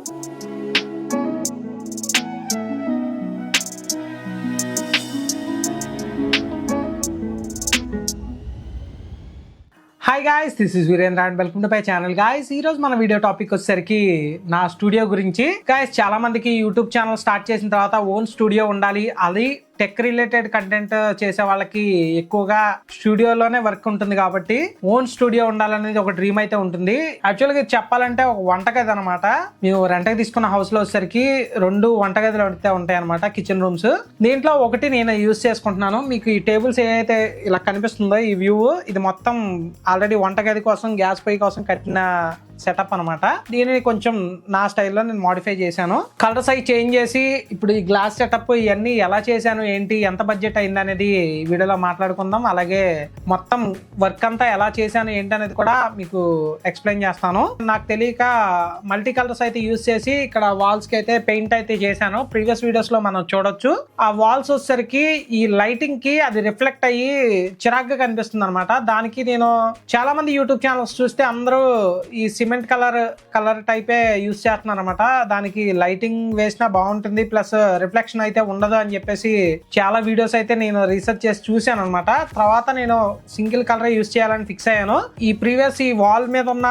Hi guys, this is Virendra and welcome to my channel guys. ఈ రోజు మన video topic వచ్చేసరికి నా స్టూడియో గురించి. గాయ్స్, చాలా మందికి యూట్యూబ్ ఛానల్ స్టార్ట్ చేసిన తర్వాత ఓన్ స్టూడియో ఉండాలి, అది టెక్ రిలేటెడ్ కంటెంట్ చేసే వాళ్ళకి ఎక్కువగా స్టూడియోలోనే వర్క్ ఉంటుంది కాబట్టి ఓన్ స్టూడియో ఉండాలనేది ఒక డ్రీమ్ అయితే ఉంటుంది. యాక్చువల్గా చెప్పాలంటే ఒక వంటగది అనమాట. మేము రెంట్కి తీసుకున్న హౌస్ లో వచ్చేసరికి 2 వంటగదులు అయితే ఉంటాయి అనమాట, కిచెన్ రూమ్స్. దీంట్లో ఒకటి నేను యూజ్ చేసుకుంటున్నాను. మీకు ఈ టేబుల్స్ ఏదైతే ఇలా కనిపిస్తుందో ఈ వ్యూ, ఇది మొత్తం ఆల్రెడీ వంటగది కోసం గ్యాస్ పొయ్యి కోసం కట్టిన సెటప్ అనమాట. దీనిని కొంచెం నా స్టైల్లో నేను మోడిఫై చేశాను. కలర్ సైజ్ చేంజ్ చేసి ఇప్పుడు ఈ గ్లాస్ సెటప్ ఇవన్నీ ఎలా చేశాను, ఏంటి, ఎంత బడ్జెట్ అయింది అనేది వీడియోలో మాట్లాడుకుందాం. అలాగే మొత్తం వర్క్ అంతా ఎలా చేశాను ఏంటి అనేది కూడా మీకు ఎక్స్ప్లెయిన్ చేస్తాను. నాకు తెలియక మల్టీ కలర్స్ అయితే యూజ్ చేసి ఇక్కడ వాల్స్ కి అయితే పెయింట్ అయితే చేశాను. ప్రీవియస్ వీడియోస్ లో మనం చూడొచ్చు. ఆ వాల్స్ వచ్చేసరికి ఈ లైటింగ్ కి అది రిఫ్లెక్ట్ అయ్యి చిరాగ్గా కనిపిస్తుంది అనమాట. దానికి నేను చాలా మంది యూట్యూబ్ ఛానల్స్ చూస్తే అందరూ ఈ సిమెంట్ కలర్ టైపే యూజ్ చేస్తున్నారు అనమాట. దానికి లైటింగ్ వేసినా బాగుంటుంది, ప్లస్ రిఫ్లెక్షన్ అయితే ఉండదు అని చెప్పేసి చాలా వీడియోస్ అయితే నేను రీసెర్చ్ చేసి చూశాను అనమాట. తర్వాత నేను సింగిల్ కలర్ యూజ్ చేయాలని ఫిక్స్ అయ్యాను. ఈ ప్రీవియస్ ఈ వాల్ మీద ఉన్న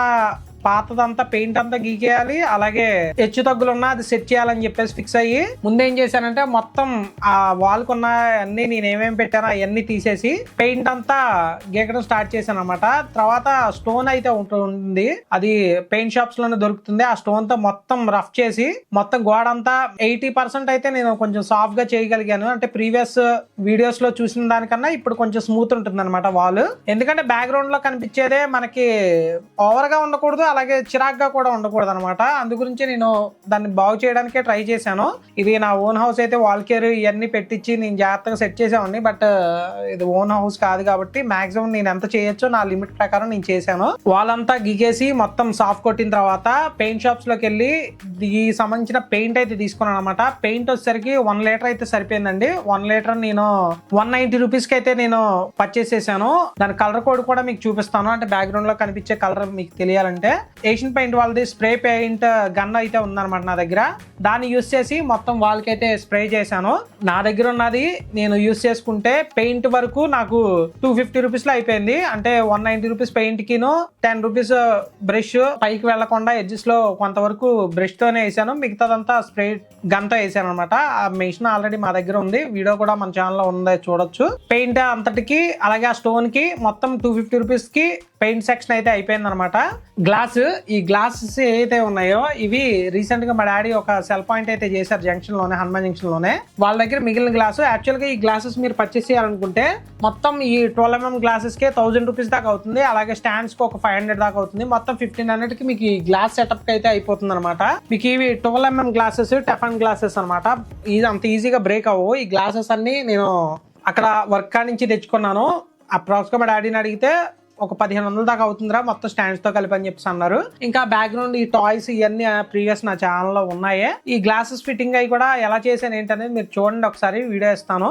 పాతదంతా పెయింట్ అంతా గీకేయాలి, అలాగే హెచ్చు తగ్గులున్నా అది సెట్ చేయాలని చెప్పేసి ఫిక్స్ అయ్యి ముందేం చేశానంటే మొత్తం ఆ వాల్ కున్న అన్ని నేను ఏమేమి పెట్టానో అవన్నీ తీసేసి పెయింట్ అంతా గీకడం స్టార్ట్ చేశాను అనమాట. తర్వాత స్టోన్ అయితే ఉంటుంది, అది పెయింట్ షాప్స్ లోనే దొరుకుతుంది. ఆ స్టోన్ తో మొత్తం రఫ్ చేసి మొత్తం గోడ అంతా 80% అయితే నేను కొంచెం సాఫ్ట్ గా చేయగలిగాను. అంటే ప్రీవియస్ వీడియోస్ లో చూసిన దానికన్నా ఇప్పుడు కొంచెం స్మూత్ ఉంటుంది అనమాట వాల్. ఎందుకంటే బ్యాక్గ్రౌండ్ లో కనిపించేదే మనకి ఓవర్ గా ఉండకూడదు, అలాగే చిరాగ్గా కూడా ఉండకూడదు అనమాట. అందు గురించి నేను దాన్ని బాగు చేయడానికే ట్రై చేశాను. ఇది నా ఓన్ హౌస్ అయితే వాల్ కేర్ ఇవన్నీ పెట్టించి నేను జాగ్రత్తగా సెట్ చేసామండి. బట్ ఇది ఓన్ హౌస్ కాదు కాబట్టి మాక్సిమం నేను ఎంత చేయొచ్చో నా లిమిట్ ప్రకారం నేను చేశాను. వాల్ అంతా గిగేసి మొత్తం సాఫ్ట్ కొట్టిన తర్వాత పెయింట్ షాప్స్ లోకి వెళ్ళి ఈ సంబంధించిన పెయింట్ అయితే తీసుకున్నాను అనమాట. పెయింట్ వచ్చేసరికి 1 లీటర్ అయితే సరిపోయిందండి. 1 లీటర్ నేను 190 రూపీస్ కి అయితే నేను పర్చేస్ చేశాను. దాని కలర్ కోడ్ కూడా మీకు చూపిస్తాను, అంటే బ్యాక్గ్రౌండ్ లో కనిపించే కలర్ మీకు తెలియాలంటే. ఏషియన్ పెయింట్ వాళ్ళది స్ప్రే పెయింట్ గన్ అయితే ఉందన్నమాట నా దగ్గర. దాన్ని యూస్ చేసి మొత్తం వాల్ కి అయితే స్ప్రే చేశాను. నా దగ్గర ఉన్నది నేను యూస్ చేసుకుంటే పెయింట్ వరకు నాకు 250 రూపీస్ లో అయిపోయింది. అంటే 190 రూపీస్ పెయింట్ కిను 10 రూపీస్ బ్రష్, పైకి వెళ్లకుండా ఎడ్జెస్ లో కొంతవరకు బ్రష్ తోనే వేసాను, మిగతాదంతా స్ప్రే గన్ తో వేసాను అనమాట. ఆ మెషిన్ ఆల్రెడీ మా దగ్గర ఉంది, వీడియో కూడా మన ఛానల్లో ఉంది, చూడొచ్చు. పెయింట్ అంతటికి అలాగే ఆ స్టోన్ కి మొత్తం 250 రూపీస్ కి పెయింట్ సెక్షన్ అయితే అయిపోయింది అనమాట. ఈ గ్లాసెస్ ఏవైతే ఉన్నాయో ఇవి రీసెంట్ గా మా డాడీ ఒక సెల్ పాయింట్ అయితే చేశారు జంక్షన్ లోనే, హనుమాన్ జంక్షన్ లోనే. వాళ్ళ దగ్గర మిగిలిన గ్లాసు. యాక్చువల్ గా ఈ గ్లాసెస్ మీరు పర్చేస్ చేయాలనుకుంటే మొత్తం ఈ 12mm గ్లాసెస్ కే 1000 రూపీస్ దాకా అవుతుంది. అలాగే స్టాండ్స్ కి ఒక 500 దాకా అవుతుంది. మొత్తం 1500 కి మీకు ఈ గ్లాస్ సెటప్ కి అయితే అయిపోతుంది అనమాట. మీకు ఇవి 12mm గ్లాసెస్, టెఫన్ గ్లాసెస్ అనమాట. ఇది అంత ఈజీగా బ్రేక్ అవ్వవు. ఈ గ్లాసెస్ అన్ని నేను అక్కడ వర్క్ నుంచి తెచ్చుకున్నాను. అప్రాక్స్ గా మా డాడీని అడిగితే ఒక 1500 దాకా అవుతుందిరా మొత్తం స్టాండ్స్ తో కలిపి అని చెప్పేసి అన్నారు. ఇంకా బ్యాక్గ్రౌండ్ ఈ టాయ్స్ ఇవన్నీ ప్రీవియస్ నా ఛానల్లో ఉన్నాయే. ఈ గ్లాసెస్ ఫిట్టింగ్ అయి కూడా ఎలా చేశాను ఏంటనేది మీరు చూడండి, ఒకసారి వీడియో ఇస్తాను.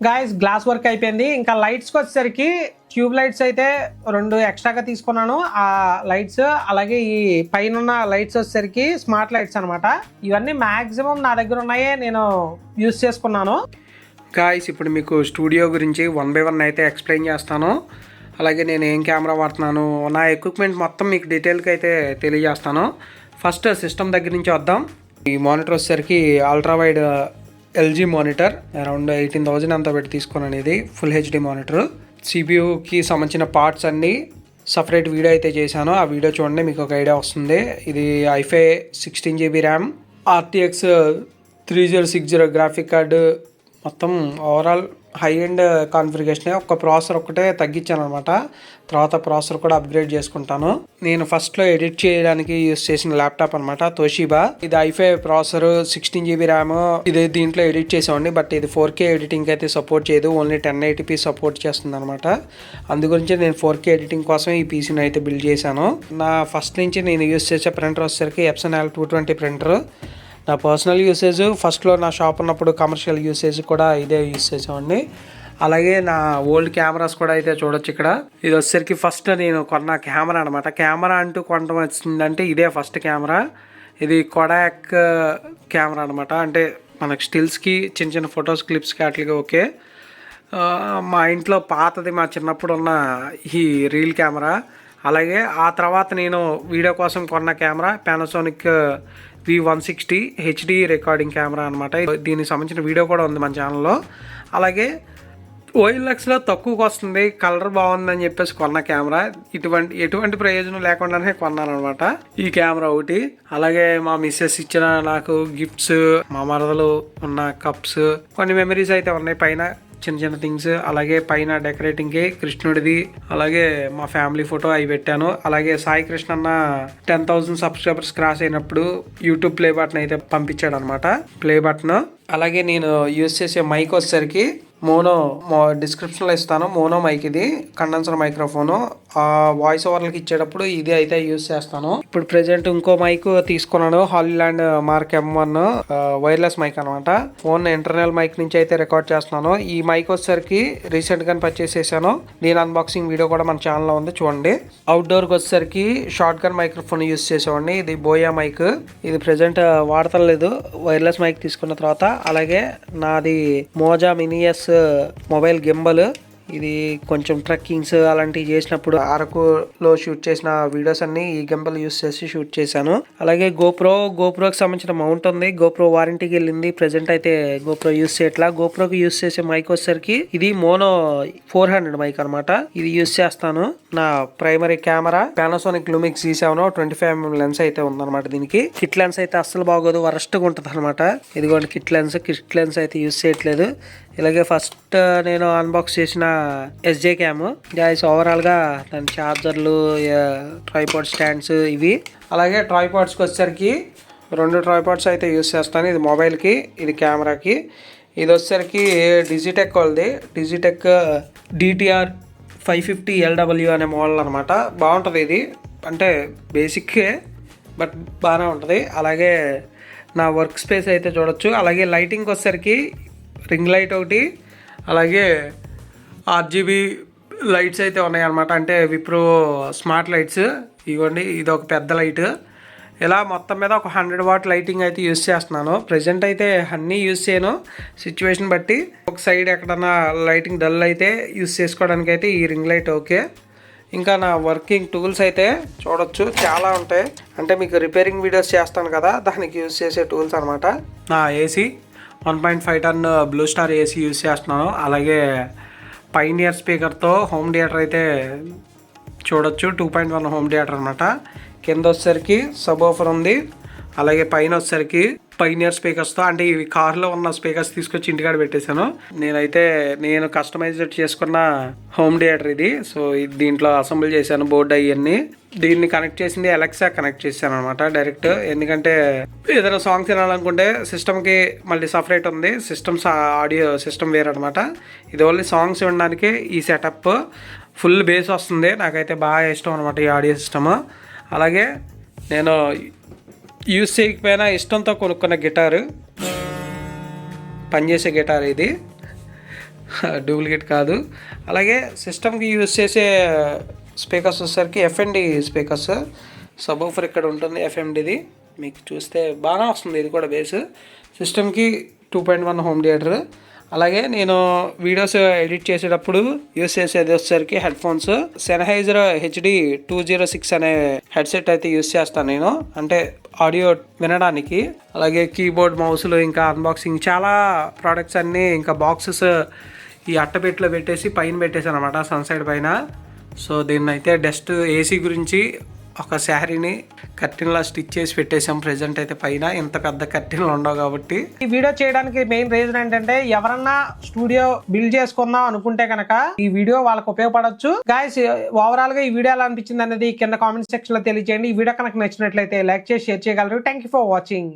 గాయస్, గ్లాస్ వర్క్ అయిపోయింది. ఇంకా లైట్స్కి వచ్చేసరికి ట్యూబ్ లైట్స్ అయితే 2 ఎక్స్ట్రాగా తీసుకున్నాను. ఆ లైట్స్ అలాగే ఈ పైన లైట్స్ వచ్చేసరికి స్మార్ట్ లైట్స్ అనమాట. ఇవన్నీ మాక్సిమం నా దగ్గర ఉన్నాయే నేను యూస్ చేసుకున్నాను. గాయస్, ఇప్పుడు మీకు స్టూడియో గురించి 1 by 1 అయితే ఎక్స్ప్లెయిన్ చేస్తాను. అలాగే నేను ఏం కెమెరా వాడుతున్నాను, నా ఎక్విప్మెంట్ మొత్తం మీకు డీటెయిల్గా అయితే తెలియజేస్తాను. ఫస్ట్ సిస్టమ్ దగ్గర నుంచి వద్దాం. ఈ మానిటర్ వచ్చేసరికి ultra wide LG monitor, around 18,000 అంతా పెట్టి తీసుకున్నాను. ఇది ఫుల్ హెచ్డి మానిటర్. సిపియూకి సంబంధించిన పార్ట్స్ అన్నీ సపరేట్ వీడియో అయితే చేశాను. ఆ వీడియో చూడండి, మీకు ఒక ఐడియా వస్తుంది. ఇది i5 16 GB RAM, RTX 3060 graphic card, మొత్తం ఓవరాల్ హై ఎండ్ కాన్ఫిగరేషన్. ఒక ప్రాసెసర్ ఒక్కటే తగ్గించాను అనమాట. తర్వాత ప్రాసెసర్ కూడా అప్గ్రేడ్ చేసుకుంటాను. నేను ఫస్ట్లో ఎడిట్ చేయడానికి యూస్ చేసిన ల్యాప్టాప్ అనమాట, తోషిబా. ఇది i5 ప్రాసెసర్, 16 GB ర్యామ్. ఇది దీంట్లో ఎడిట్ చేసామండి, బట్ ఇది 4K ఎడిటింగ్ అయితే సపోర్ట్ చేయదు, ఓన్లీ 1080p సపోర్ట్ చేస్తుంది అనమాట. అందుగురించి నేను 4K ఎడిటింగ్ కోసం ఈ పీసీని అయితే బిల్డ్ చేశాను. నా ఫస్ట్ నుంచి నేను యూస్ చేసే ప్రింటర్ వచ్చేసరికి Epson L220 ప్రింటర్. నా పర్సనల్ యూసేజ్, ఫస్ట్లో నా షాప్ ఉన్నప్పుడు కమర్షియల్ యూసేజ్ కూడా ఇదే యూస్ చేసామండి. అలాగే నా ఓల్డ్ కెమెరాస్ కూడా అయితే చూడొచ్చు ఇక్కడ. ఇది వచ్చేసరికి ఫస్ట్ నేను కొన్న కెమెరా అనమాట. కెమెరా అంటూ కొనడం వచ్చిందంటే ఇదే ఫస్ట్ కెమెరా. ఇది కొడాక్ కెమెరా అనమాట. అంటే మనకు స్టిల్స్కి చిన్న చిన్న ఫొటోస్ క్లిప్స్కి వాటికి ఓకే. మా ఇంట్లో పాతది మా చిన్నప్పుడు ఉన్న ఈ రీల్ కెమెరా. అలాగే ఆ తర్వాత నేను వీడియో కోసం కొన్న camera Panasonic V160 HD recording camera అనమాట. దీనికి సంబంధించిన వీడియో కూడా ఉంది మన ఛానల్లో. అలాగే OLXలో తక్కువకి వస్తుంది, కలర్ బాగుందని చెప్పేసి కొన్న కెమెరా. ఎటువంటి ప్రయోజనం లేకుండానే కొన్నాను అనమాట ఈ కెమెరా ఒకటి. అలాగే మా మిస్సెస్ ఇచ్చిన నాకు గిఫ్ట్స్, మా మరదలు ఉన్న కప్స్, కొన్ని మెమరీస్ అయితే ఉన్నాయి పైన చిన్న చిన్న థింగ్స్. అలాగే పైన డెకరేటింగ్కి కృష్ణుడిది, అలాగే మా ఫ్యామిలీ ఫోటో అవి పెట్టాను. అలాగే సాయి కృష్ణ అన్న 10,000 సబ్స్క్రైబర్స్ క్రాస్ అయినప్పుడు యూట్యూబ్ ప్లే బటన్ అయితే పంపించాడు అనమాట, ప్లే బటన్. అలాగే నేను యూజ్ చేసే మైక్ వచ్చేసరికి మోనో, డిస్క్రిప్షన్లో ఇస్తాను, మోనో మైక్. ఇది కండెన్సర్ మైక్రోఫోను. వాయిస్ ఓవర్లకి ఇచ్చేటప్పుడు ఇది అయితే యూజ్ చేస్తాను. ఇప్పుడు ప్రెజెంట్ ఇంకో మైక్ తీసుకున్నాను, Hollyland mark M1 wireless mic అనమాట. ఫోన్ ఇంటర్నల్ మైక్ నుంచి అయితే రికార్డ్ చేస్తున్నాను. ఈ మైక్ వచ్చేసరికి రీసెంట్గానే పర్చేస్ చేశాను. దీని అన్బాక్సింగ్ వీడియో కూడా మన ఛానల్లో ఉంది, చూడండి. అవుట్డోర్కి వచ్చేసరికి షార్ట్ గన్ మైక్రోఫోన్ యూజ్ చేసేవాడిని. ఇది బోయా మైక్. ఇది ప్రెజెంట్ వాడతలేదు, వైర్లెస్ మైక్ తీసుకున్న తర్వాత. అలాగే నాది మోజా మినియస్ మొబైల్ గింబల్. ఇది కొంచెం ట్రెక్కింగ్స్ అలాంటివి చేసినప్పుడు అరకులో షూట్ చేసిన వీడియోస్ అన్ని ఈ గింబల్ యూస్ చేసి షూట్ చేశాను. అలాగే గోప్రోకి సంబంధించిన మౌంట్ ఉంది. గోప్రో వారంటీకి వెళ్ళింది, ప్రెజెంట్ అయితే గోప్రో యూస్ చేయట్లా. గోప్రోకి యూస్ చేసే మైక్ వచ్చేసరికి ఇది మోనో 400 మైక్ అనమాట. ఇది యూస్ చేస్తాను. నా primary camera Panasonic Lumix C7 25mm lens అయితే ఉందన్నమాట. దీనికి కిట్ లెన్స్ అయితే అస్సలు బాగోదు, వరస్ట్గా ఉంటుంది అనమాట. ఇదిగోండి కిట్ లెన్స్ అయితే యూస్ చేయట్లేదు. ఇలాగే ఫస్ట్ నేను అన్బాక్స్ చేసిన SJ క్యామ్ గైస్. ఓవరాల్గా దాని ఛార్జర్లు, ట్రైపాడ్ స్టాండ్స్ ఇవి. అలాగే ట్రైపాడ్స్కి వచ్చేసరికి 2 ట్రైపాడ్స్ అయితే యూస్ చేస్తాను. ఇది మొబైల్కి, ఇది కెమెరాకి. ఇది వచ్చేసరికి డిజిటెక్ వాళ్ళది, డిజిటెక్ DTR 550 LW అనే మోడల్ అనమాట. బాగుంటుంది ఇది, అంటే బేసిక్కే బట్ బాగానే ఉంటుంది. అలాగే నా వర్క్ స్పేస్ అయితే చూడొచ్చు. అలాగే లైటింగ్కి వచ్చేసరికి రింగ్ లైట్ ఒకటి, అలాగే RGB లైట్స్ అయితే ఉన్నాయన్నమాట. అంటే విప్రో స్మార్ట్ లైట్స్. ఇవ్వండి, ఇది ఒక పెద్ద లైట్. ఇలా మొత్తం మీద ఒక 100 వాట్ లైటింగ్ అయితే యూస్ చేస్తున్నాను. ప్రజెంట్ అయితే అన్నీ యూస్ చేయను, సిచ్యువేషన్ బట్టి. ఒక సైడ్ ఎక్కడన్నా లైటింగ్ డల్ అయితే యూస్ చేసుకోవడానికి అయితే ఈ రింగ్ లైట్ ఓకే. ఇంకా నా వర్కింగ్ టూల్స్ అయితే చూడొచ్చు, చాలా ఉంటాయి. అంటే మీకు రిపేరింగ్ వీడియోస్ చేస్తాను కదా, దానికి యూస్ చేసే టూల్స్ అనమాట. నా AC 1.5 టన్ బ్లూ స్టార్ AC యూస్ చేస్తున్నాను. అలాగే పైనియర్ స్పీకర్తో హోమ్ థియేటర్ అయితే చూడొచ్చు, 2.1 హోమ్ థియేటర్ అనమాట. కింద వచ్చేసరికి సబ్ ఆఫర్ ఉంది. అలాగే పైన వచ్చేసరికి పైనియర్ స్పీకర్స్తో, అంటే ఇవి కార్లో ఉన్న స్పీకర్స్ తీసుకొచ్చి ఇంటికాడ పెట్టేశాను. నేను కస్టమైజ్డ్ చేసుకున్న హోమ్ థియేటర్ ఇది. సో దీంట్లో అసెంబుల్ చేశాను బోర్డు అవన్నీ. దీన్ని కనెక్ట్ చేసింది అలెక్సా కనెక్ట్ చేశాను అనమాట డైరెక్ట్. ఎందుకంటే ఏదైనా సాంగ్స్ వినాలనుకుంటే సిస్టమ్కి మళ్ళీ సపరేట్ ఉంది, ఆడియో సిస్టమ్ వేరే అనమాట. ఇది ఓన్లీ సాంగ్స్ వినడానికి ఈ సెటప్. ఫుల్ బేస్ వస్తుంది, నాకైతే బాగా ఇష్టం అనమాట ఈ ఆడియో సిస్టమ్. అలాగే నేను యూస్ చేయకపోయినా ఇష్టంతో కొనుక్కున్న గిటారు, పనిచేసే గిటార్ ఇది, డూప్లికేట్ కాదు. అలాగే సిస్టమ్కి యూస్ చేసే స్పీకర్స్ వచ్చేసరికి FND స్పీకర్స్. సబ్ ఆఫర్ ఇక్కడ ఉంటుంది FMDది, మీకు చూస్తే బాగా వస్తుంది. ఇది కూడా బేస్. సిస్టమ్కి 2.1 హోమ్ థియేటర్. అలాగే నేను వీడియోస్ ఎడిట్ చేసేటప్పుడు యూస్ చేసేది వచ్చేసరికి హెడ్ ఫోన్స్. సెన్హైజర్ HD 206 అనే హెడ్సెట్ అయితే యూస్ చేస్తాను నేను, అంటే ఆడియో వినడానికి. అలాగే కీబోర్డ్, మౌస్లు, ఇంకా అన్బాక్సింగ్ చాలా ప్రోడక్ట్స్ అన్నీ, ఇంకా బాక్సెస్ ఈ అట్టపెట్టిలో పెట్టేసి పైన పెట్టేసాను అనమాట, సన్సైడ్ పైన. సో దీన్ని అయితే డస్ట్ AC గురించి ఒక శారీని కర్టెన్లా స్టిచ్ చేసి పెట్టేసాం. ప్రెజెంట్ అయితే పైన ఇంత పెద్ద కర్టెన్లు ఉండవు కాబట్టి. ఈ వీడియో చేయడానికి మెయిన్ రీజన్ ఏంటంటే, ఎవరన్నా స్టూడియో బిల్డ్ చేసుకుందాం అనుకుంటే కనుక ఈ వీడియో వాళ్ళకి ఉపయోగపడచ్చు. గాయస్, ఓవరాల్ గా ఈ వీడియో ఎలా అనిపించింది అనేది కింద కామెంట్ సెక్షన్ లో తెలియజేయండి. ఈ వీడియో కనుక నచ్చినట్లయితే లైక్ చేసి షేర్ చేయగలరు. Thank you for watching.